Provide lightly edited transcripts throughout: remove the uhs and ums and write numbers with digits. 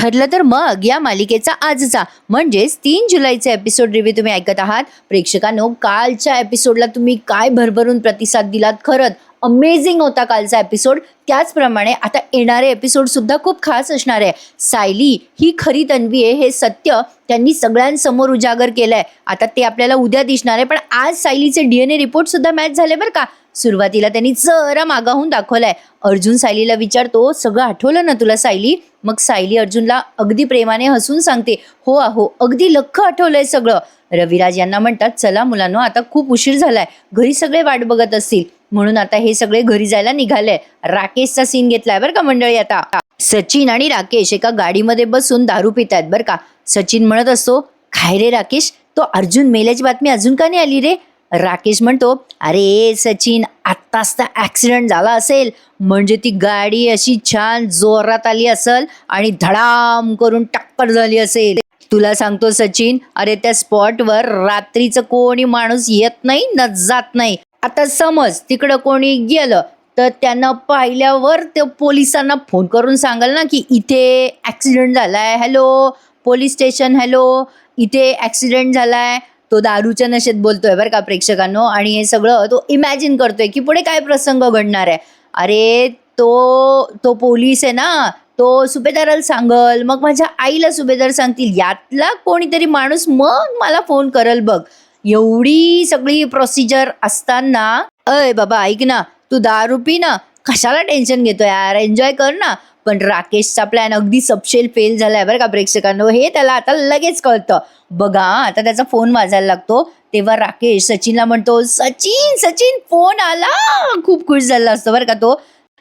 ठरलं तर मग या मालिकेचा आजचा म्हणजेच 3 जुलैचा एपिसोड रिव्ह्यू तुम्ही ऐकत आहात. प्रेक्षकांनो, कालच्या एपिसोडला तुम्ही काय भरभरून प्रतिसाद दिलात. खरंच अमेझिंग होता कालचा एपिसोड. त्याचप्रमाणे आता येणारे एपिसोड सुद्धा खूप खास असणार आहे. सायली ही खरी तन्वी आहे हे सत्य त्यांनी सगळ्यांसमोर उजागर केलंय. आता ते आपल्याला उद्या दिसणार आहे, पण आज सायलीचे DNA रिपोर्ट सुद्धा मॅच झाले बरं का. सुरुवातीला त्यांनी जरा मागाहून दाखवलाय. अर्जुन सायलीला विचारतो, सगळं आठवलं ना तुला सायली? मग सायली अर्जुनला अगदी प्रेमाने हसून सांगते, हो अहो अगदी लख्ख आठवलंय सगळं. रविराज यांना म्हणतात, चला मुलांनो आता खूप उशीर झालाय, घरी सगळे वाट बघत असतील, म्हणून आता हे सगळे घरी जायला निघाले. राकेशचा सीन घेतलाय बरं का मंडळी. आता सचिन आणि राकेश एका गाडीमध्ये बसून दारू पितायत बरं का. सचिन म्हणत असतो, काय रे राकेश, तो अर्जुन मेल्याची बातमी अजून का नाही आली रे? राकेश म्हणतो, अरे सचिन आत्ताच तर ऍक्सिडेंट झाला असेल, म्हणजे ती गाडी अशी छान जोरात आली असेल आणि धडाम करून टक्कर झाली असेल. तुला सांगतो सचिन, अरे त्या स्पॉटवर रात्रीचं कोणी माणूस येत नाही न जात नाही. आता समज तिकडं कोणी गेलं तर त्यांना पाहिल्यावर ते पोलिसांना फोन करून सांगाल ना की इथे ऍक्सिडेंट झालाय, हॅलो पोलीस स्टेशन, हॅलो इथे ऍक्सिडेंट झालाय. तो दारूच्या नशेत बोलतोय बरं का प्रेक्षकांनो, आणि हे सगळं तो इमॅजिन करतोय की पुढे काय प्रसंग घडणार आहे. अरे तो पोलीस आहे ना, तो सुभेदाराला सांगल, मग माझ्या आईला सुभेदार सांगतील, यातला कोणीतरी माणूस मग मला फोन करल बघ. एवढी सगळी प्रोसिजर असताना, अय बाबा ऐक ना, तू दारू पी ना, कशाला टेन्शन घेतो यार, एन्जॉय कर ना. पण राकेशचा प्लॅन अगदी सबशेल फेल झालाय बरं का प्रेक्षकांनो. हे त्याला आता लगेच कळतं. बघा आता त्याचा फोन वाजायला लागतो, तेव्हा राकेश सचिनला म्हणतो, सचिन सचिन फोन आला. खूप खुश झाला असतो बरं का तो.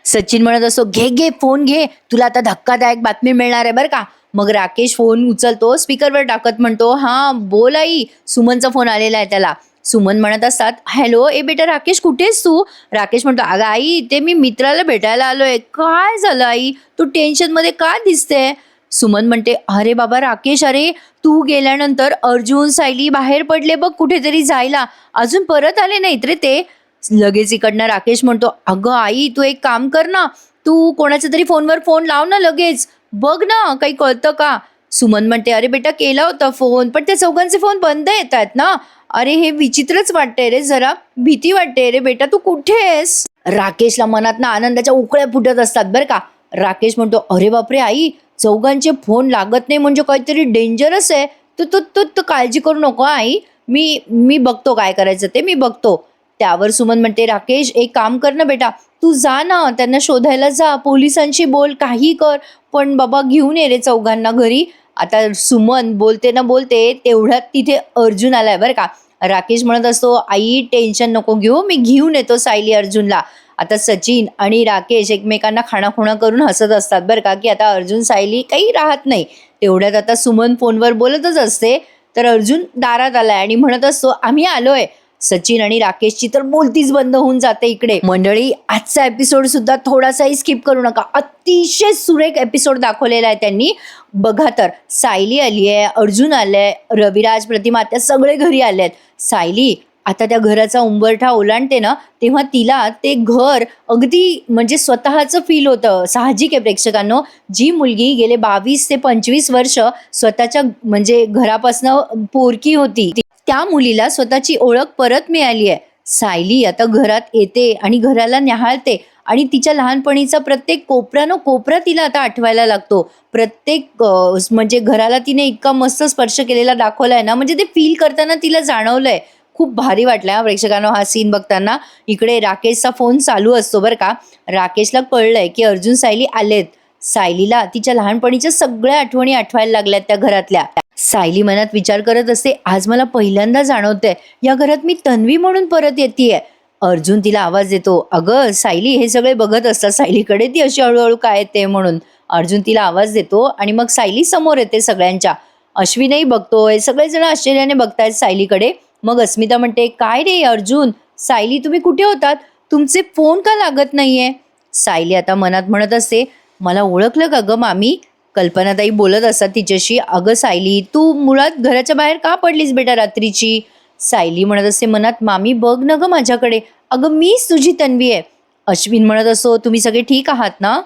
सचिन म्हणत असतो, घे घे फोन घे, तुला आता धक्कादायक बातमी मिळणार आहे बरं का. मग राकेश फोन उचलतो, स्पीकरवर टाकत म्हणतो, हा बोल आई, सुमनचा फोन आलेला आहे त्याला. सुमन म्हणत असतात, हॅलो ए बेटा राकेश, कुठेस तू? राकेश म्हणतो, अगं आई ते मी मित्राला भेटायला आलोय. काय झालं आई, तू टेन्शन मध्ये का दिसते? सुमन म्हणते, अरे बाबा राकेश, अरे तू गेल्यानंतर अर्जुन सायली बाहेर पडले बघ कुठेतरी जायला, अजून परत आले नाहीत रे ते. लगेच इकडनं राकेश म्हणतो, अगं आई तू एक काम कर ना, तू कोणाच्या तरी फोनवर फोन लाव ना लगेच, बघ ना काही कळतं का. सुमन म्हणते, अरे बेटा केला होता फोन, पण त्या चौघांचे फोन बंद येत आहेत ना. अरे हे विचित्रच वाटतंय रे, जरा भीती वाटते रे बेटा, तू कुठे आहेस? राकेशला मनात ना आनंदाच्या उकळ्या फुटत असतात बरं का. राकेश म्हणतो, अरे बापरे आई, चौघांचे फोन लागत नाही म्हणजे काहीतरी डेंजरस आहे. तू तू तू तू काळजी करू नको आई, मी बघतो काय करायचं ते मी बघतो. त्यावर सुमन म्हणते, राकेश एक काम कर ना बेटा, तू जा ना त्यांना शोधायला जा, पोलिसांशी बोल, काही कर, पण बाबा घेऊन ये रे चौघांना घरी. आता सुमन बोलते ना बोलते तेवढ्यात तिथे अर्जुन आलाय बरं का. राकेश म्हणत असतो, आई टेन्शन नको घेऊ, मी घेऊन येतो सायली अर्जुनला. आता सचिन आणि राकेश एकमेकांना खाणाखुणा करून हसत असतात बरं का, की आता अर्जुन सायली काही राहत नाही. तेवढ्यात आता सुमन फोनवर बोलतच असते, तर अर्जुन दारात आलाय आणि म्हणत असतो, आम्ही आलोय. सचिन आणि राकेशची तर बोलतीच बंद होऊन जाते इकडे. मंडळी आजचा एपिसोड सुद्धा थोडासाही स्किप करू नका, अतिशय सुरेख एपिसोड दाखवलेला आहे त्यांनी. बघा तर सायली आली आहे, अर्जुन आलाय, रविराज, प्रतिमा त्या सगळे घरी आले आहेत. सायली आता त्या घराचा उंबरठा ओलांडते ना, तेव्हा तिला ते घर अगदी म्हणजे स्वतःचं फील होतं. साहजिक आहे प्रेक्षकांनो, जी मुलगी गेले 22 ते 25 वर्ष स्वतःच्या म्हणजे घरापासनं पोरकी होती, त्या मुलीला स्वतःची ओळख परत मिळाली आहे. सायली आता घरात येते आणि घराला न्याहाळते आणि तिच्या लहानपणीचा प्रत्येक कोपरा कोपरा तिला आता आठवायला लागतो. प्रत्येक म्हणजे घराला तिने इतका मस्त स्पर्श केलेला दाखवलाय ना, म्हणजे ते फील करताना तिला जाणवलंय. खूप भारी वाटलं हा प्रेक्षकांनो हा सीन बघताना. इकडे राकेशचा फोन चालू असतो बरं का. राकेशला कळलंय की अर्जुन सायली आलेत. सायलीला तिच्या लहानपणीच्या सगळ्या आठवणी आठवायला लागल्यात त्या घरातल्या. सायली मनात विचार करत असते, आज मला पहिल्यांदा जाणवतंय या घरात मी तन्वी म्हणून परत येतेय. अर्जुन तिला आवाज देतो, अगं सायली, हे सगळे बघत असतात सायलीकडे, ती अशी हळूहळू काय येते म्हणून. अर्जुन तिला आवाज देतो आणि मग सायली समोर येते सगळ्यांच्या. अश्विनही बघतोय, सगळेजण आश्चर्याने बघतायत सायलीकडे. मग अस्मिता म्हणते, काय रे अर्जुन सायली, तुम्ही कुठे होतात, तुमचे फोन का लागत नाहीये? सायली आता मनात म्हणत असते, मला ओळखलं का ग मामी? कल्पनाताई बोलत असतात तिच्याशी, अगं सायली तू मुळात घराच्या बाहेर का पडलीस बेटा रात्रीची? सायली म्हणत असते मनात, मामी बघ न ग माझ्याकडे, अगं मीच तुझी तन्वी आहे. अश्विन म्हणत असतो, तुम्ही सगळे ठीक आहात ना?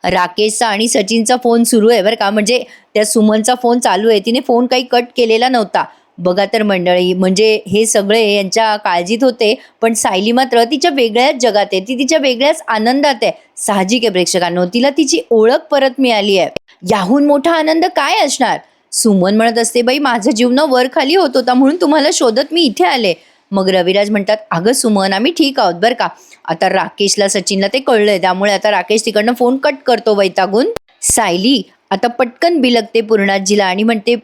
राकेशचा आणि सचिनचा फोन सुरू आहे बरं का, म्हणजे त्या सुमनचा फोन चालू आहे, तिने फोन काही कट केलेला नव्हता. बघा तर मंडळी, म्हणजे हे सगळे यांच्या काळजीत होते, पण सायली मात्र तिच्या वेगळ्याच जगात आहे, ती तिच्या वेगळ्याच आनंदात आहे. साहजिक आहे प्रेक्षकांनो, तिला तिची ओळख परत मिळाली आहे. याहून मोठा आनंद काय असणार. सुमन म्हणत असते, बाई माझं जीवन वर खाली होत होता म्हणून तुम्हाला शोधत मी इथे आले. मग रविराज म्हणतात, अगं सुमन आम्ही ठीक आहोत बरं का. आता राकेशला सचिनला ते कळलंय, त्यामुळे आता राकेश तिकडनं फोन कट करतो वैतागून. सायली आता पटकन बिलगते पूर्णाजीला आणि म्हणते,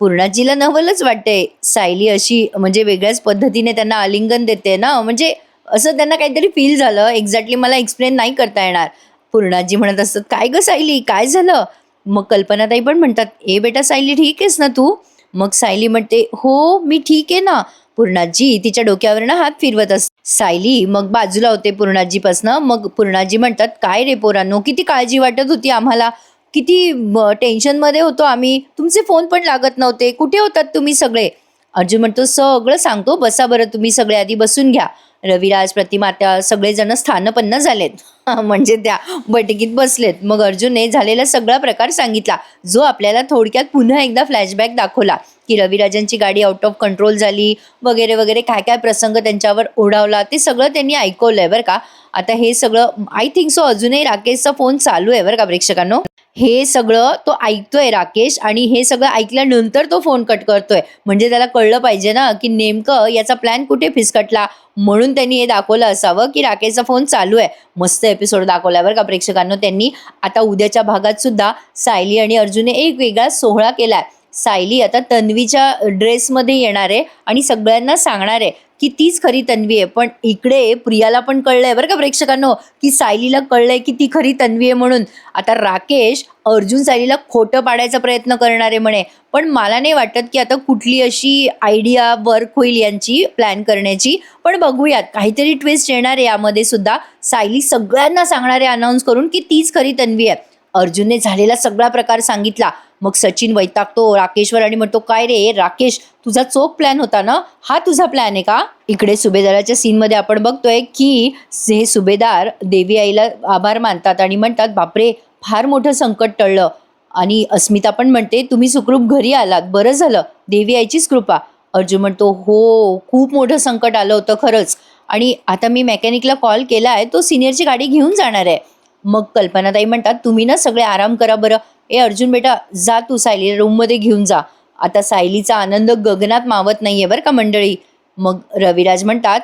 पूर्णाजीला नवलच वाटते. सायली अशी म्हणजे वेगळ्याच पद्धतीने त्यांना आलिंगन देते ना, म्हणजे असं त्यांना काहीतरी फील झालं. एक्झॅक्टली मला एक्सप्लेन नाही करता येणार. पूर्णाजी म्हणत असतात, काय ग सायली काय झालं. मग कल्पनाताई पण म्हणतात, ए बेटा सायली ठीक आहेस ना तू. मग सायली म्हणते, हो मी ठीक आहे ना. पूर्णाजी तिच्या डोक्यावरनं हात फिरवत असते. सायली मग बाजूला होते पूर्णाजीपासनं. मग पूर्णाजी म्हणतात, काय रे पोरांनो, किती काळजी वाटत होती आम्हाला, किती टेन्शनमध्ये होतो आम्ही, तुमचे फोन पण लागत नव्हते, कुठे होतात तुम्ही सगळे. अर्जुन म्हणतो, सगळं सांगतो, बसा बरं तुम्ही सगळे आधी बसून घ्या. रविराज, प्रतिमात्या सगळेजण स्थानपन्न झालेत. म्हणजे त्या बैठकीत बसलेत. मग अर्जुनने झालेला सगळा प्रकार सांगितला, जो आपल्याला थोडक्यात पुन्हा एकदा फ्लॅशबॅक दाखवला, की रविराजांची गाडी आउट ऑफ कंट्रोल झाली वगैरे वगैरे, काय काय प्रसंग त्यांच्यावर ओढावला ते सगळं त्यांनी ऐकवलंय बरं का. आता हे सगळं आय थिंक सो अजूनही राकेशचा फोन चालू आहे बरं का प्रेक्षकांनो. हे सगळं तो ऐकतोय राकेश, आणि हे सगळं ऐकल्यानंतर तो फोन कट करतोय, म्हणजे त्याला कळलं पाहिजे ना की नेमकं याचा प्लॅन कुठे फिसकटला. म्हणून त्यांनी हे दाखवलं असावं की राकेशचा फोन चालू आहे. मस्त एपिसोड दाखवला बरं का प्रेक्षकांनो त्यांनी. आता उद्याच्या भागात सुद्धा सायली आणि अर्जुनने एक वेगळा सोहळा केलाय. सायली आता तन्वीच्या ड्रेसमध्ये येणार आहे आणि सगळ्यांना सांगणार आहे की तीच खरी तन्वी आहे. पण इकडे प्रियाला पण कळलंय बरं का प्रेक्षकांनो, की सायलीला कळलंय की ती खरी तन्वी आहे म्हणून. आता राकेश अर्जुन सायलीला खोटं पाडायचा प्रयत्न करणार आहे म्हणे, पण मला नाही वाटत की आता कुठली अशी आयडिया वर्क होईल यांची प्लॅन करण्याची. पण बघूयात, काहीतरी ट्विस्ट येणार आहे यामध्ये सुद्धा. सायली सगळ्यांना सांगणार आहे अनाऊन्स करून की तीच खरी तन्वी आहे. अर्जुनने झालेला सगळा प्रकार सांगितला. मग सचिन वैतागतो राकेशवर आणि म्हणतो, काय रे राकेश, तुझा चोख प्लॅन होता ना, हा तुझा प्लॅन आहे का. इकडे सुभेदाराच्या सीनमध्ये आपण बघतोय की हे सुभेदार देवी आईला आभार मानतात आणि म्हणतात, बापरे फार मोठं संकट टळलं. आणि अस्मिता पण म्हणते, तुम्ही सुखरूप घरी आलात, बरं झालं, देवी आईचीच कृपा. अर्जुन म्हणतो, हो खूप मोठं संकट आलं होतं खरंच, आणि आता मी मेकॅनिकला कॉल केला आहे, तो सिनियरची गाडी घेऊन जाणार आहे. मग कल्पनाताई म्हणतात, तुम्ही ना सगळे आराम करा बरं. ए अर्जुन बेटा जा, तू सायली रूममध्ये घेऊन जा. आता सायलीचा आनंद गगनात मावत नाहीये बरं का मंडळी. मग रविराज म्हणतात,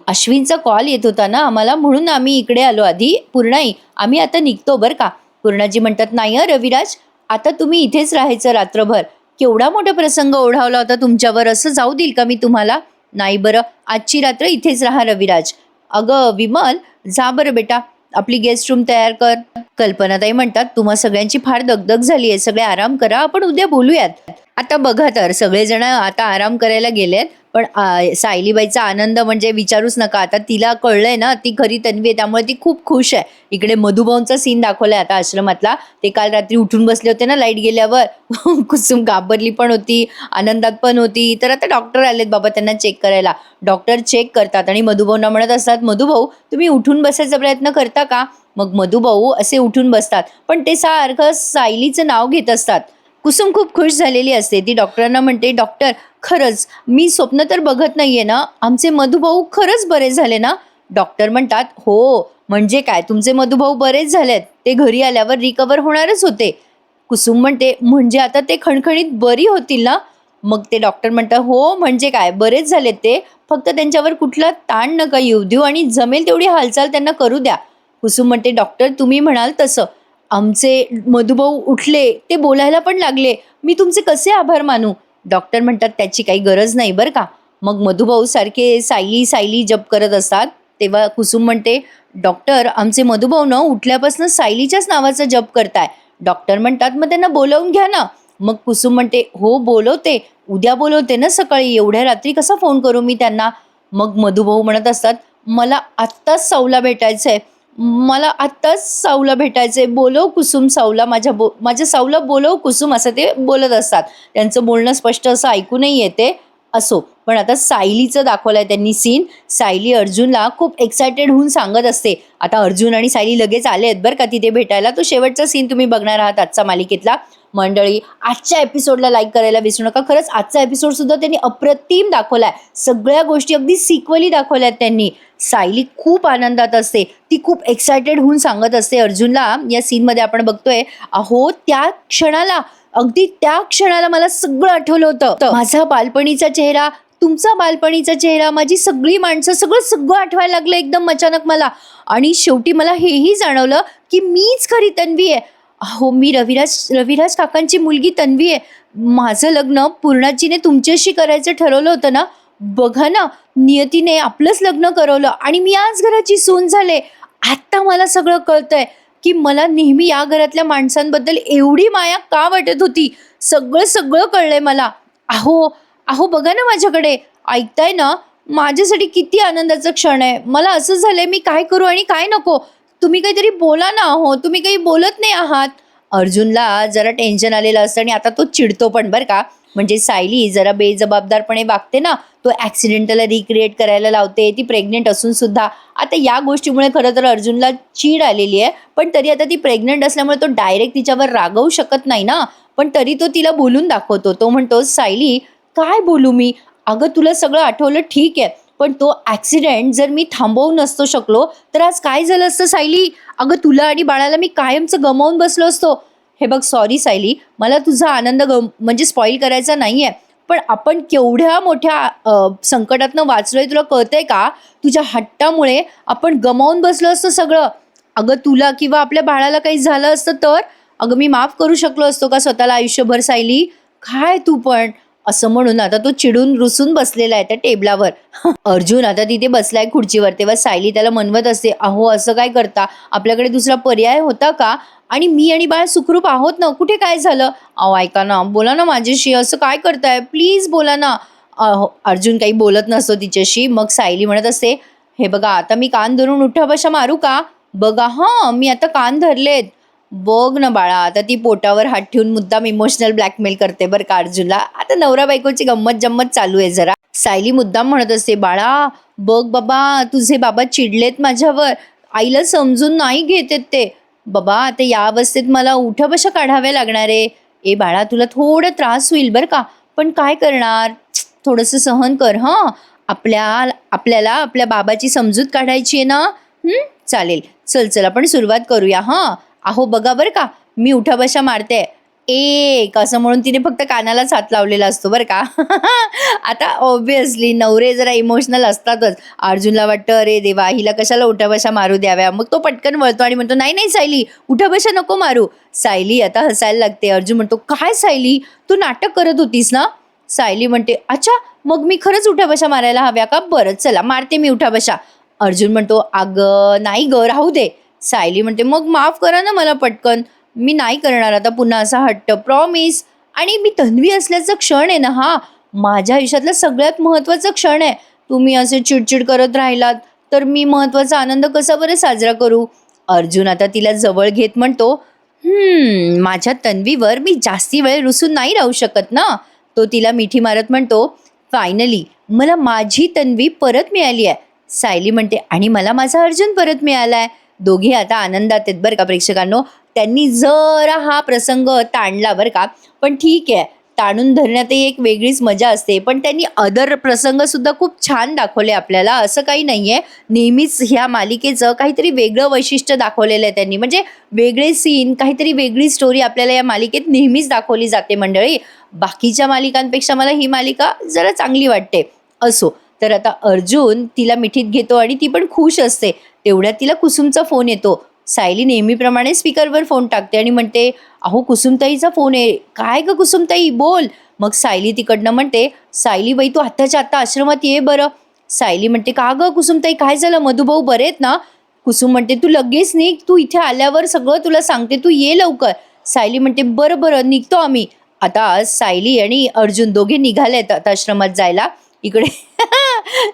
अश्विनचा कॉल येत होता ना आम्हाला, म्हणून आम्ही इकडे आलो आधी. पूर्णाई आम्ही आता निघतो बरं का. पूर्णाजी म्हणतात, नाही रविराज, आता तुम्ही इथेच राहायचं रात्रभर. केवढा मोठा प्रसंग ओढावला होता तुमच्यावर, असं जाऊ देईल का मी तुम्हाला. नाही बरं, आजची रात्र इथेच राहा रविराज. अगं विमल, जा बरं बेटा, आपली गेस्ट रूम तयार कर. कल्पनाताई म्हणतात, तुम्हा सगळ्यांची फार दगदग झाली आहे, सगळे आराम करा, आपण उद्या बोलूयात. आता बघा तर सगळेजण आता आराम करायला गेलेत, पण सायलीबाईचा आनंद म्हणजे विचारूच नका. आता तिला कळलंय ना ती खरी तन्वी आहे, त्यामुळे ती खूप खुश आहे. इकडे मधुभाऊंचा सीन दाखवलाय आता आश्रमातला. ते काल रात्री उठून बसले होते ना लाईट गेल्यावर. कुसुम घाबरली पण होती, आनंदात पण होती. तर आता डॉक्टर आलेत बाबा त्यांना चेक करायला. डॉक्टर चेक करतात आणि मधुभाऊंना म्हणत असतात, मधुभाऊ तुम्ही उठून बसायचा प्रयत्न करता का. मग मधुभाऊ असे उठून बसतात, पण ते सारखं सायलीचं नाव घेत असतात. कुसुम खूप खुश झालेली असते. ती डॉक्टरांना म्हणते, डॉक्टर खरंच मी स्वप्न तर बघत नाहीये ना, आमचे मधुभाऊ खरंच बरे झाले ना. डॉक्टर म्हणतात, हो म्हणजे काय, तुमचे मधुभाऊ बरेच झालेत, ते घरी आल्यावर रिकवर होणारच होते. कुसुम म्हणते, म्हणजे आता ते खणखणीत बरी होतील ना. मग ते डॉक्टर म्हणतात, हो म्हणजे काय, बरेच झालेत ते, फक्त त्यांच्यावर कुठला ताण नका येऊ देऊ आणि जमेल तेवढी हालचाल त्यांना करू द्या. कुसुम म्हणते, डॉक्टर तुम्ही म्हणाल तसं, आमचे मधुभाऊ उठले, ते बोलायला पण लागले, मी तुमचे कसे आभार मानू. डॉक्टर म्हणतात, त्याची काही गरज नाही बरं का. मग मधुभाऊ सारखे सायली सायली जप करत असतात. तेव्हा कुसुम म्हणते, डॉक्टर आमचे मधुभाऊ न उठल्यापासून सायलीच्याच नावाचा जप करताय. डॉक्टर म्हणतात, मग त्यांना बोलावून घ्या ना. मग कुसुम म्हणते, हो बोलवते, उद्या बोलवते ना सकाळी, एवढ्या रात्री कसा फोन करू मी त्यांना. मग मधुभाऊ म्हणत असतात, मला आत्ताच सावला भेटायचंय, मला आत्ताच सावला भेटायचंय, बोलव कुसुम सावला, माझ्या सावला बोलव कुसुम, असं ते बोलत असतात. त्यांचं बोलणं स्पष्ट असं ऐकू नाही येते. असो, पण आता सायलीचं दाखवलंय त्यांनी सीन. सायली अर्जुनला खूप एक्सायटेड होऊन सांगत असते. आता अर्जुन आणि सायली लगेच आले आहेत बरं का तिथे भेटायला. तो शेवटचा सीन तुम्ही बघणार आहात आजचा मालिकेतला. मंडळी, आजच्या एपिसोडला लाईक करायला विसरू नका. खरंच आजचा एपिसोड सुद्धा त्यांनी अप्रतिम दाखवलाय. सगळ्या गोष्टी अगदी सिक्वली दाखवल्यात त्यांनी. सायली खूप आनंदात असते. ती खूप एक्सायटेड होऊन सांगत असते अर्जुनला. या सीनमध्ये आपण बघतोय, अहो त्या क्षणाला, अगदी त्या क्षणाला मला सगळं आठवलं होतं. माझा बालपणीचा चेहरा, तुमचा बालपणीचा चेहरा, माझी सगळी माणसं, सगळं सगळं आठवायला लागलं एकदम अचानक मला. आणि शेवटी मला हेही जाणवलं की मीच खरी तन्वी आहे. अहो, मी रविराज काकांची मुलगी तन्वी आहे. माझं लग्न पूर्णाजीने तुमच्याशी करायचं ठरवलं होतं ना. बघा ना, नियतीने आपलंच लग्न करवलं आणि मी आज घराची सून झाले. आता मला सगळं कळतंय की मला नेहमी या घरातल्या माणसांबद्दल एवढी माया का वाटत होती. सगळं सगळं कळलंय मला. अहो अहो बघा ना माझ्याकडे, ऐकताय ना? माझ्यासाठी किती आनंदाचा क्षण आहे. मला असं झालंय मी काय करू आणि काय नको. तुम्ही काहीतरी बोला ना. हो, तुम्ही काही बोलत नाही आहात. अर्जुनला जरा टेन्शन आलेलं असतं आणि आता तो चिडतो पण बरं का. म्हणजे सायली जरा बेजबाबदारपणे वागते ना, तो ॲक्सिडेंटला रिक्रिएट करायला लावते. ती प्रेग्नेंट असून सुद्धा. आता या गोष्टीमुळे खरं तर अर्जुनला चीड आलेली आहे. पण तरी आता ती प्रेग्नंट असल्यामुळे तो डायरेक्ट तिच्यावर रागवू शकत नाही ना. पण तरी तो तिला बोलून दाखवतो. तो म्हणतो, सायली काय बोलू मी? अगं तुला सगळं आठवलं ठीक आहे, पण तो ॲक्सिडेंट जर मी थांबवू नसतो शकलो तर आज काय झालं असतं सायली? अगं तुला आणि बाळाला मी कायमचं गमावून बसलो असतो. हे बघ, सॉरी सायली, मला तुझा आनंद म्हणजे स्पॉईल करायचा नाहीये. पण आपण केवढ्या मोठ्या संकटातनं वाचलोय तुला कळतंय का? तुझ्या हट्टामुळे आपण गमावून बसलो असतो सगळं. अगं तुला किंवा आपल्या बाळाला काही झालं असतं तर? अगं मी माफ करू शकलो असतो का स्वतःला आयुष्यभर सायली? काय तू पण? असं म्हणून आता तो चिडून रुसून बसलेला आहे त्या टेबलावर. अर्जुन आता तिथे बसलाय खुर्चीवर. तेव्हा सायली त्याला म्हणवत असते, अहो असं काय करता? आपल्याकडे दुसरा पर्याय होता का? आणि मी आणि बाळ सुखरूप आहोत ना. कुठे काय झालं? अहो ऐका ना, बोला ना माझ्याशी. असं काय करताय? प्लीज बोला ना. अर्जुन काही बोलत नसतो तिच्याशी. मग सायली म्हणत असते, हे बघा आता मी कान धरून उठा बशा मारू का? बघा हां, मी आता कान धरलेत. बघ ना बाळा. आता ती पोटावर हात ठेवून मुद्दाम इमोशनल ब्लॅकमेल करते बरं का अर्जुनला. आता नवरा बायकोची गंमत जम्मत चालू आहे जरा. सायली मुद्दाम म्हणत असते, बाळा बघ बाबा, तुझे बाबा चिडलेत माझ्यावर. आईला समजून नाही घेतेत ते. बाबा आता या अवस्थेत मला उठा काढाव्या लागणार आहे. ए बाळा, तुला थोडा त्रास होईल बरं का, पण काय करणार, थोडंसं सहन कर हां. आपल्याला आपल्या बाबाची समजूत काढायची आहे ना. चालेल, चल आपण सुरुवात करूया हां. अहो बघा बरं का, मी उठाबशा मारते. एक असं म्हणून तिने फक्त कानालाच हात लावलेला असतो बरं का. आता ऑब्व्हियसली नवरे जरा इमोशनल असतातच. अर्जुनला वाटतं, अरे देवा, हिला कशाला उठाबशा मारू द्याव्या. मग तो पटकन वळतो आणि म्हणतो, नाही नाही सायली, उठाबशा नको मारू. सायली आता हसायला लागते. अर्जुन म्हणतो, काय सायली, तू नाटक करत होतीस ना? सायली म्हणते, अच्छा मग मी खरंच उठाबशा मारायला हव्या का? बरं चला मारते मी उठाबशा. अर्जुन म्हणतो, अगं नाही ग, राहू दे. सायली म्हणते, मग माफ करा ना मला पटकन. मी नाही करणार आता पुन्हा असा हट्ट, प्रॉमिस. आणि मी तन्वी असल्याचा क्षण आहे ना हा, माझ्या आयुष्यातला सगळ्यात महत्त्वाचा क्षण आहे. तुम्ही असे चिडचिड करत राहिलात तर मी महत्त्वाचा आनंद कसा बरं साजरा करू? अर्जुन आता तिला जवळ घेत म्हणतो, माझ्या तन्वीवर मी जास्ती वेळ रुसून नाही राहू शकत ना. तो तिला मिठी मारत म्हणतो, फायनली मला माझी तन्वी परत मिळाली आहे. सायली म्हणते, आणि मला माझा अर्जुन परत मिळालाय. दोघे आता आनंदात आहेत बरं का प्रेक्षकांनो. त्यांनी जरा हा प्रसंग ताणला बरं का, पण ठीक आहे, ताणून धरण्यातही एक वेगळीच मजा असते. पण त्यांनी अदर प्रसंग सुद्धा खूप छान दाखवले आपल्याला. असं काही नाही आहे, नेहमीच ह्या मालिकेचं काहीतरी वेगळं वैशिष्ट्य दाखवलेलं आहे त्यांनी. म्हणजे वेगळे सीन, काहीतरी वेगळी स्टोरी आपल्याला या मालिकेत नेहमीच दाखवली जाते मंडळी. बाकीच्या मालिकांपेक्षा मला ही मालिका जरा चांगली वाटते. असो, तर आता अर्जुन तिला मिठीत घेतो आणि ती पण खुश असते. तेवढ्यात तिला कुसुमचा फोन येतो. सायली नेहमीप्रमाणे स्पीकरवर फोन टाकते आणि म्हणते, अहो कुसुमताईचा फोन आहे. काय ग कुसुमताई, बोल. मग सायली तिकडनं म्हणते, सायली बाई तू आत्ताच्या आत्ता आश्रमात ये बरं. सायली म्हणते, का ग कुसुमताई, काय झालं, मधुभाऊ बरे आहेत ना? कुसुम म्हणते, तू लगेच निघ, तू इथे आल्यावर सगळं तुला सांगते, तू ये लवकर. सायली म्हणते, बरं निघतो आम्ही. आता सायली आणि अर्जुन दोघे निघालेत आता आश्रमात जायला. इकडे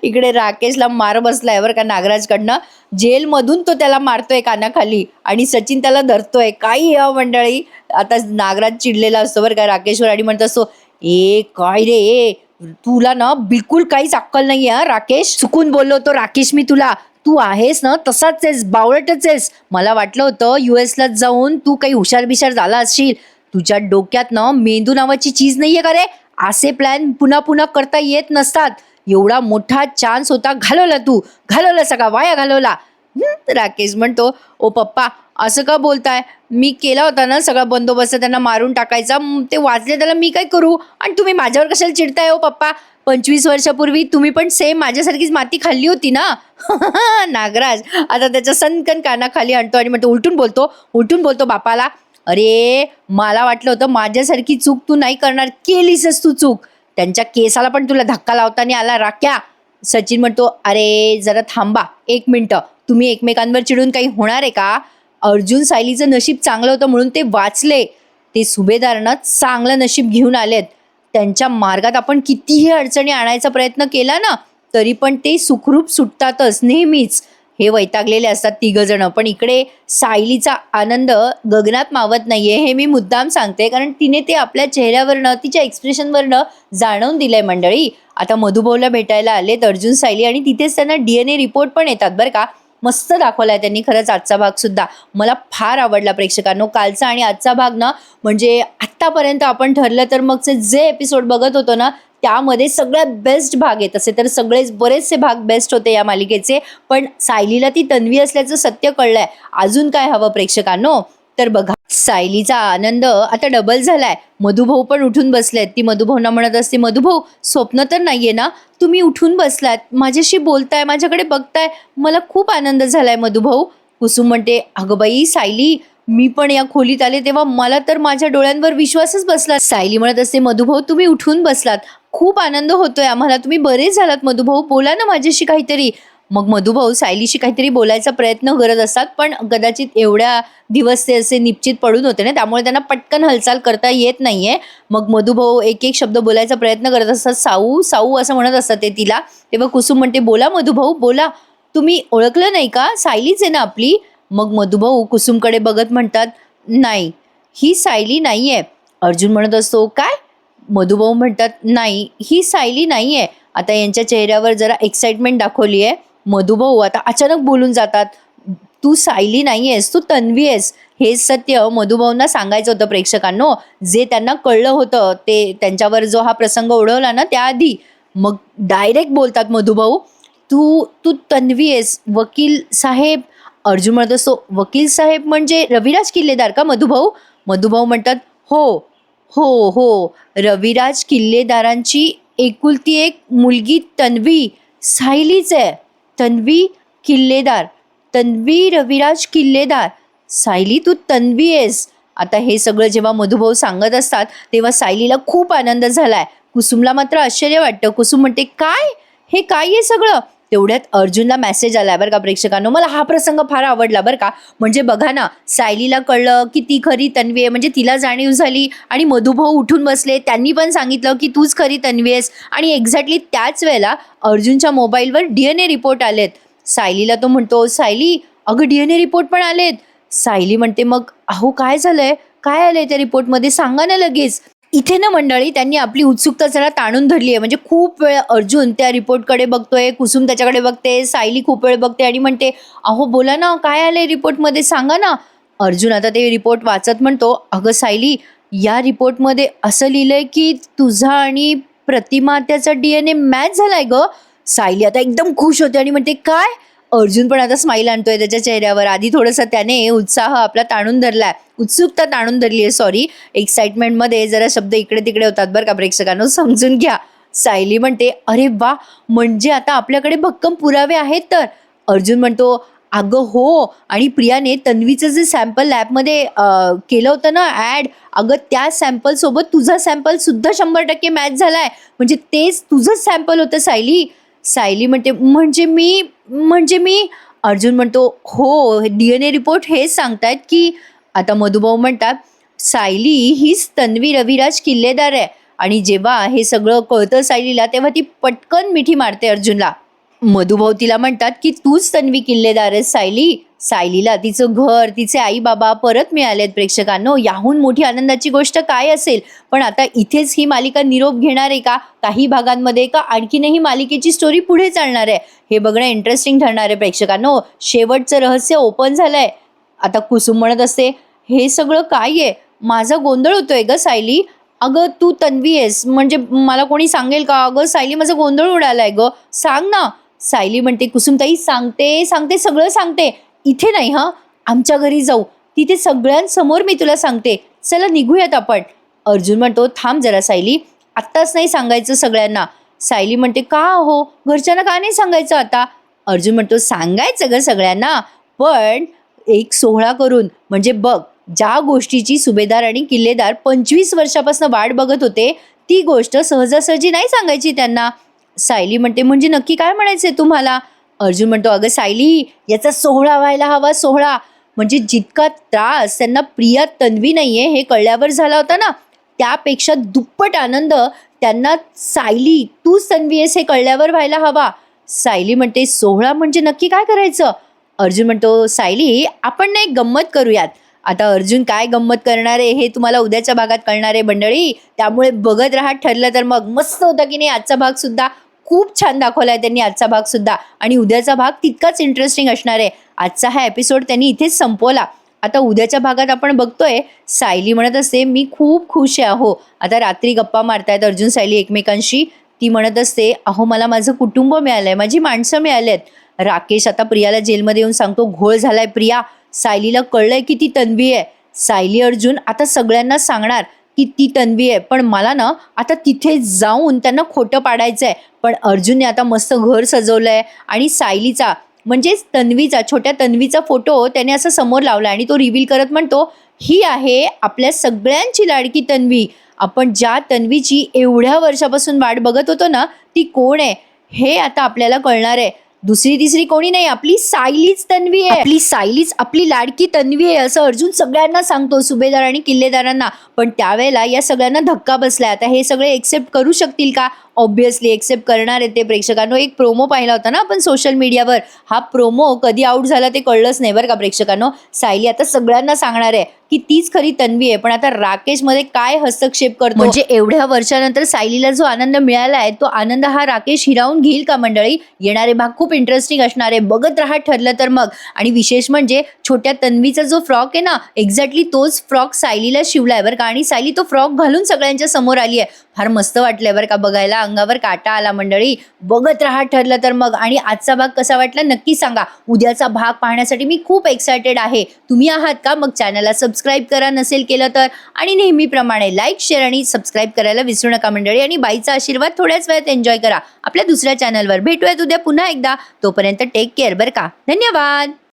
इकडे राकेशला मार बसलाय बरं का नागराजकडनं. जेलमधून तो त्याला मारतोय कानाखाली आणि सचिन त्याला धरतोय. काही मंडळी, आता नागराज चिडलेला असतो बरं का राकेशवर आणि म्हणत असतो, ए काय रे, तुला ना बिलकुल काहीच अक्कल नाही आहे राकेश. चुकून बोललो होतो राकेश मी तुला. तू आहेस ना तसाच आहेस, बावळटच आहेस. मला वाटलं होतं US ला जाऊन तू काही हुशार बिशार झाला असशील. तुझ्या डोक्यात ना मेंदू नावाची चीज नाहीये का रे? असे प्लॅन पुन्हा पुन्हा करता येत नसतात. एवढा मोठा चान्स होता, घालवला तू. घालवला सगळा, वाया घालवला. राकेश म्हणतो, ओ पप्पा असं का बोलताय? मी केला होता ना सगळा बंदोबस्त त्यांना मारून टाकायचा. ते वाचले त्याला मी काय करू? आणि तुम्ही माझ्यावर कशाला चिडताय हो पप्पा? 25 वर्षापूर्वी तुम्ही पण सेम माझ्यासारखीच माती खाल्ली होती ना. नागराज आता त्याच्या सनकन कानाखाली आणतो आणि म्हणतो, उलटून बोलतो बापाला. अरे मला वाटलं होतं माझ्यासारखी चूक तू नाही करणार, केलीसच तू चूक. त्यांच्या केसाला पण तुला धक्का लावताना आला राख्या. सचिन म्हणतो, अरे जरा थांबा 1 मिनिटं. तुम्ही एकमेकांवर चिडून काही होणार आहे का? अर्जुन सायलीचं नशीब चांगलं होतं म्हणून ते वाचले. ते सुभेदारांना चांगलं नशीब घेऊन आलेत. त्यांच्या मार्गात आपण कितीही अडचणी आणायचा प्रयत्न केला ना तरी पण ते सुखरूप सुटतातच नेहमीच. हे वैतागलेले असतात 3 जण. पण इकडे सायलीचा आनंद गगनात मावत नाहीये, हे मी मुद्दाम सांगते कारण तिने ते आपल्या चेहऱ्यावरनं, तिच्या एक्सप्रेशनवरनं जाणवून दिलंय मंडळी. आता मधुभाऊला भेटायला आलेत अर्जुन सायली आणि तिथेच त्यांना DNA रिपोर्ट पण येतात बरं का. मस्त दाखवलाय त्यांनी खरंच आजचा भाग सुद्धा. मला फार आवडला प्रेक्षकांनो कालचा आणि आजचा भाग ना. म्हणजे आत्तापर्यंत आपण ठरलं तर मग जे एपिसोड बघत होतो ना त्यामध्ये सगळ्यात बेस्ट भाग आहे. तसे तर बरेचसे भाग बेस्ट होते या मालिकेचे. पण सायलीला ती तन्वी असल्याचं सत्य कळलंय. अजून काय हवं प्रेक्षकांनो? तर बघा सायलीचा आनंद आता डबल झालाय. मधुभाऊ पण उठून बसलेत. ती मधुभाऊंना म्हणत असते, मधुभाऊ स्वप्न तर नाहीये ना? तुम्ही उठून बसलात, माझ्याशी बोलताय, माझ्याकडे बघताय, मला खूप आनंद झालाय मधुभाऊ. कुसुम म्हणते, अगं बाई सायली, मी पण या खोलीत आले तेव्हा मला तर माझ्या डोळ्यांवर विश्वासच बसला. सायली म्हणत असते, मधुभाऊ तुम्ही उठून बसलात, खूप आनंद होतोय आम्हाला, तुम्ही बरेच झालात मधुभाऊ, बोला ना माझ्याशी काहीतरी. मग मधुभाऊ सायलीशी काहीतरी बोलायचा प्रयत्न करत असतात पण कदाचित एवढ्या दिवस ते असे निश्चित पडून होते ना त्यामुळे त्यांना पटकन हालचाल करता येत नाहीये. मग मधुभाऊ एक एक शब्द बोलायचा प्रयत्न करत असतात. साऊ साऊ असं म्हणत असतात ते तिला. तेव्हा कुसुम म्हणते, बोला मधुभाऊ बोला, तुम्ही ओळखलं नाही का? सायलीच आहे ना आपली. मग मधुभाऊ कुसुमकडे बघत म्हणतात, नाही ही सायली नाहीये. अर्जुन म्हणत असतो, काय? मधुभाऊ म्हणतात, नाही ही सायली नाहीये. आता यांच्या चेहऱ्यावर जरा एक्साइटमेंट दाखवली आहे. मधुभाऊ आता अचानक बोलून जातात, तू सायली नाहीयेस, तू तन्वी आहेस. हे सत्य मधुभाऊंना सांगायचं होतं प्रेक्षकांनो, जे त्यांना कळलं होतं ते त्यांच्यावर जो हा प्रसंग ओढवला ना त्याआधी. मग डायरेक्ट बोलतात मधुभाऊ, तू तू तन्वी आहेस. वकील साहेब. अर्जुन म्हणत असतो, वकील साहेब म्हणजे रविराज किल्लेदार का मधुभाऊ? मधुभाऊ म्हणतात, हो हो हो, रविराज किल्लेदारांची एकुलती एक मुलगी तन्वी सायलीच आहे. तन्वी किल्लेदार, तन्वी रविराज किल्लेदार. सायली तू तन्वी आहेस. आता हे सगळं जेव्हा मधुभाऊ सांगत असतात तेव्हा सायलीला खूप आनंद झालाय. कुसुमला मात्र आश्चर्य वाटतं. कुसुम म्हणते, काय हे काय आहे सगळं? तेवढ्यात अर्जुनला मेसेज आलाय बरं का प्रेक्षकांनो. मला हा प्रसंग फार आवडला बरं का. म्हणजे बघा ना, सायलीला कळलं की ती खरी तन्वी आहे, म्हणजे तिला जाणीव झाली आणि मधुभाऊ उठून बसले, त्यांनी पण सांगितलं की तूच खरी तन्वी आहेस. आणि एक्झॅक्टली त्याच वेळेला अर्जुनच्या मोबाईलवर DNA रिपोर्ट आलेत. सायलीला तो म्हणतो, सायली अगं DNA रिपोर्ट पण आलेत. सायली म्हणते, मग अहो काय झालंय, काय आलंय त्या रिपोर्टमध्ये, सांगा ना लगेच. इथे ना मंडळी त्यांनी आपली उत्सुकता जरा ताणून धरली आहे. म्हणजे खूप वेळ अर्जुन त्या रिपोर्टकडे बघतोय, कुसुम त्याच्याकडे बघते, सायली खूप वेळ बघते आणि म्हणते, अहो बोला ना काय आलंय रिपोर्टमध्ये, सांगा ना. अर्जुन आता ते रिपोर्ट वाचत म्हणतो, अगं सायली, या रिपोर्टमध्ये असं लिहिलंय की तुझा आणि प्रतिमा त्याचा DNA मॅच झालाय ग. सायली आता एकदम खुश होते आणि म्हणते, काय? अर्जुन पण आता स्माईल आणतोय त्याच्या चेहऱ्यावर. आधी थोडंसं त्याने उत्साह आपला ताणून धरलाय, उत्सुकता ताणून धरली आहे, सॉरी. एक्साइटमेंटमध्ये जरा शब्द इकडे तिकडे होतात बरं का प्रेक्षकांनो, समजून घ्या. सायली म्हणते, अरे वा, म्हणजे आता आपल्याकडे भक्कम पुरावे आहेत तर. अर्जुन म्हणतो, अगं हो, आणि प्रियाने तन्वीचं जे सॅम्पल लॅबमध्ये केलं होतं ना ॲड, अगं त्या सॅम्पल सोबत तुझा सॅम्पल सुद्धा 100% मॅच झालाय. म्हणजे तेच तुझंच सॅम्पल होतं सायली. सायली म्हणते, म्हणजे मी. अर्जुन म्हणतो, हो DNA रिपोर्ट हेच सांगतायत की. आता मधुभाऊ म्हणतात, सायली हीच तन्वी रविराज किल्लेदार आहे. आणि जेव्हा हे सगळं कळतं सायलीला तेव्हा ती पटकन मिठी मारते अर्जुनला. मधुभाऊ तिला म्हणतात की तूच तन्वी किल्लेदार आहेस सायली. सायलीला तिचं घर, तिचे आई बाबा परत मिळालेत प्रेक्षकांनो. याहून मोठी आनंदाची गोष्ट काय असेल? पण आता इथेच ही मालिका निरोप घेणार आहे का? काही भागांमध्ये का आणखीनही मालिकेची स्टोरी पुढे चालणार आहे? हे बघणं इंटरेस्टिंग ठरणार आहे प्रेक्षकांनो. शेवटचं रहस्य ओपन झालंय. आता कुसुम म्हणत असते, हे सगळं काय आहे? माझा गोंधळ होतोय ग सायली. अगं तू तन्वी आहेस म्हणजे मला कोणी सांगेल का? अगं सायली माझा गोंधळ उडालाय ग, सांग ना. सायली म्हणते, कुसुमताई सांगते सांगते सगळं सांगते. इथे नाही हा, आमच्या घरी जाऊ, तिथे सगळ्यांसमोर मी तुला सांगते. चला निघूयात आपण. अर्जुन म्हणतो, थांब जरा सायली, आत्ताच नाही सांगायचं सगळ्यांना. सायली म्हणते, का हो? घरच्यांना का नाही सांगायचं आता? अर्जुन म्हणतो, सांगायचं ग सगळ्यांना, पण एक सोहळा करून. म्हणजे बघ, ज्या गोष्टीची सुभेदार आणि किल्लेदार 25 वर्षापासून वाट बघत होते, ती गोष्ट सहजासहजी नाही सांगायची त्यांना. सायली म्हणते, म्हणजे नक्की काय म्हणायचंय तुम्हाला? अर्जुन म्हणतो, अगं सायली, याचा सोहळा व्हायला हवा, सोहळा. म्हणजे जितका त्रास त्यांना प्रिया तन्वी नाहीये हे कळल्यावर झाला होता ना, त्यापेक्षा दुप्पट आनंद त्यांना सायली तूच तन्वी आहेस हे कळल्यावर व्हायला हवा. सायली म्हणते, सोहळा म्हणजे नक्की काय करायचं? अर्जुन म्हणतो, सायली, आपण ना एक गंमत करूयात. आता अर्जुन काय गंमत करणार आहे हे तुम्हाला उद्याच्या भागात कळणार आहे मंडळी. त्यामुळे बघत राहा. ठरलं तर मग मस्त होतं की नाही? आजचा भाग सुद्धा खूप छान दाखवलाय त्यांनी, आजचा भाग सुद्धा, आणि उद्याचा भाग तितकाच इंटरेस्टिंग असणार आहे. आजचा हा एपिसोड त्यांनी इथेच संपवला. आता उद्याच्या भागात आपण बघतोय सायली म्हणत असते, मी खूप खुश आहे अहो. आता रात्री गप्पा मारतायत अर्जुन सायली एकमेकांशी. ती म्हणत असते, अहो मला माझं कुटुंब मिळालंय, माझी माणसं मिळालेत. राकेश आता प्रियाला जेलमध्ये येऊन सांगतो, घोळ झालाय प्रिया, सायलीला कळलंय की ती तन्वी आहे. सायली अर्जुन आता सगळ्यांना सांगणार की ती तन्वी आहे, पण मला ना आता तिथे जाऊन त्यांना खोटं पाडायचं आहे. पण अर्जुनने आता मस्त घर सजवलंय आणि सायलीचा म्हणजेच तन्वीचा, छोट्या तन्वीचा फोटो त्याने असं समोर लावला आणि तो रिव्हील करत म्हणतो, ही आहे आपल्या सगळ्यांची लाडकी तन्वी. आपण ज्या तन्वीची एवढ्या वर्षापासून वाट बघत होतो ना, ती कोण आहे हे आता आपल्याला कळणार आहे. दुसरी तिसरी कोणी नाही, आपली सायलीच तन्वी आहे. आपली सायलीच आपली लाडकी तन्वी आहे असं अर्जुन सगळ्यांना सांगतो, सुभेदार आणि किल्लेदारांना. पण त्यावेळेला या सगळ्यांना धक्का बसलाय. आता हे सगळे एक्सेप्ट करू शकतील का? ऑब्व्हियसली एक्सेप्ट करणार आहे ते प्रेक्षकांनो. एक प्रोमो पाहिला होता ना आपण सोशल मीडियावर, हा प्रोमो कधी आउट झाला ते कळलंच नाही बरं का प्रेक्षकांनो. सायली आता सगळ्यांना सांगणार आहे की तीच खरी तन्वी आहे. पण आता राकेश मध्ये काय हस्तक्षेप करतो? म्हणजे एवढ्या वर्षानंतर सायलीला जो आनंद मिळाला आहे तो आनंद हा राकेश हिरावून घेईल का मंडळी? येणारे भाग खूप इंटरेस्टिंग असणार आहे, बघत राहा ठरलं तर मग. आणि विशेष म्हणजे छोट्या तन्वीचा जो फ्रॉक आहे ना, एक्झॅक्टली तोच फ्रॉक सायलीला शिवलाय बरं का. आणि सायली तो फ्रॉक घालून सगळ्यांच्या समोर आली आहे. फार मस्त वाटलंय बरं का बघायला, अंगावर काटा आला मंडळी. बघत राहा ठरलं तर मग. आणि आजचा भाग कसा वाटला नक्की सांगा. उद्याचा भाग पाहण्यासाठी मी खूप एक्सायटेड आहे. तुम्ही आहात का? मग चॅनलला सबस्क्राईब करा नसेल केलं तर, आणि नेहमीप्रमाणे लाईक, शेअर आणि सबस्क्राईब करायला विसरू नका मंडळी. आणि बाईचा आशीर्वाद थोड्याच वेळात एन्जॉय करा आपल्या दुसऱ्या चॅनलवर. भेटूयात उद्या पुन्हा एकदा. तोपर्यंत टेक केअर बरं का. धन्यवाद.